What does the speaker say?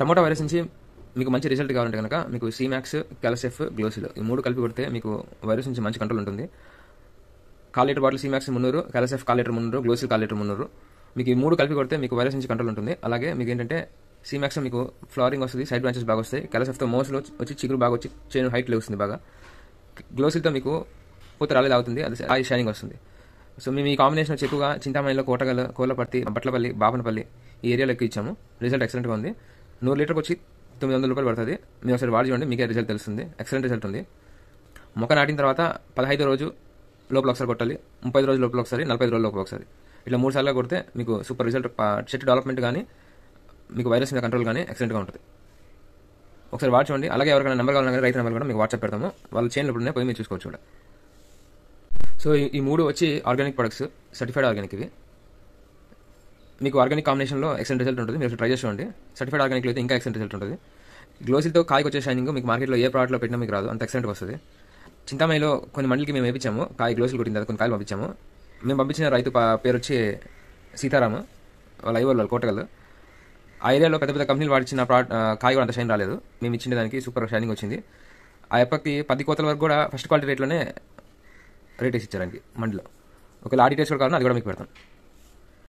Tomato virus నుంచి మీకు మంచి రిజల్ట్ కావాలంటే కనుక మీకు సీమాక్స్, క్యాలసెఫ్, గ్లోసిల్ ఈ 3 కలిపి కొడితే మీకు వైరస్ నుంచి మంచి కంట్రోల్ ఉంటుంది. 1/4 లీటర్ బాటిల్ సీమాక్స్ 300, క్యాలసెఫ్ 1/4 లీటర్ 300, గ్లోసిల్ 1/4 లీటర్ 300. మీకు ఈ 3 కలిపి కొడితే మీకు వైరస్ నుంచి కంట్రోల్ ఉంటుంది. అలాగే మీకు ఏంటంటే సీమాక్స్ మీకు ఫ్లవరింగ్ వస్తుంది, సైడ్ బ్రాంచెస్ బాగా వస్తాయి. క్యాలసెఫ్తో మోస్లో వచ్చి చిగురు బాగా వచ్చి చైన్ హైట్ లేస్తుంది బాగా. గ్లోసిల్తో మీకు పూత రాలేదు అవుతుంది, అది ఐ షైనింగ్ వస్తుంది. సో మేము ఈ కాంబినేషన్ వచ్చి ఎక్కువగా చింతామణిలో, కోటగల్, కోలపర్తి, బట్లపల్లి, బాపనపల్లి ఈ ఏరియాలో ఎక్కువ ఇచ్చాము. రిజల్ట్ ఎక్సలెంట్గా ఉంది. 100 లీటర్కి వచ్చి 900 రూపాయలు పడుతుంది. మీరు ఒకసారి వాడి చూడండి, మీకే రిజల్ట్ తెలుస్తుంది. ఎక్సలెంట్ రిజల్ట్ ఉంది. మొక్క నాటిన తర్వాత 15 రోజు లోపల ఒకసారి కొట్టాలి, 35 రోజుల లోపల ఒకసారి, 45 రోజుల లోపల ఒకసారి. ఇట్లా 3 సార్లు కొడితే మీకు సూపర్ రిజల్ట్. చెట్టు డెవలప్మెంట్ కానీ మీకు వైరస్ మీద కంట్రోల్ కానీ ఎక్సలెంట్గా ఉంటుంది. ఒకసారి వాడి చూడండి. అలాగే ఎవరికైనా నెంబర్ కావాలన్నా రైతు నెంబర్ కూడా మీకు వాట్సాప్ పెడతాము. వాళ్ళ చైన్లో ఇప్పుడు పోయి మీరు చూసుకోవచ్చు కూడా. సో ఈ 3 వచ్చి ఆర్గానిక్ ప్రొడక్ట్స్, సర్టిఫైడ్ ఆర్గానిక్. ఇవి మీకు ఆర్గానిక్ కాంబినేషన్లో ఎక్సలెంట్ రిజల్ట్ ఉంటుంది. మీరు ట్రై చేసి చూడండి. సర్టిఫైడ్ ఆర్గానిక్లో అయితే ఇంకా ఎక్సలెంట్ రిజల్ట్ ఉంటుంది. గ్లోసిల్తో కాయకు వచ్చే షైనింగ్ మీకు మార్కెట్లో ఏ ప్రోడక్ట్లో పెట్టినా మీకు రాదు, అంత ఎక్సలెంట్గా వస్తుంది. చింతామణిలో కొన్ని మండలికి మేము వేయించాము, కాయ గ్లోసిల్ కొట్టిన తర్వాత కొన్ని కాయలు పంపించాము. మేము పంపించిన రైతు పేరు వచ్చి సీతారాము, వాళ్ళ ఐవర్ వాళ్ళు కోటగల్. ఆ ఏరియాలో పెద్ద పెద్ద కంపెనీలు వాడిచ్చిన కాయ కూడా అంత షైన్ రాలేదు. మేము ఇచ్చిన దానికి సూపర్ షైనింగ్ వచ్చింది. ఆ ఎప్పటికి 10 కోతల వరకు కూడా ఫస్ట్ క్వాలిటీ రేట్లోనే రేట్ వేసి ఇచ్చారు ఆయనకి మండిలో. ఒకవేళ ఆడి టేస్ట్ కూడా కావాలన్నా అది కూడా మీకు పెడతాం.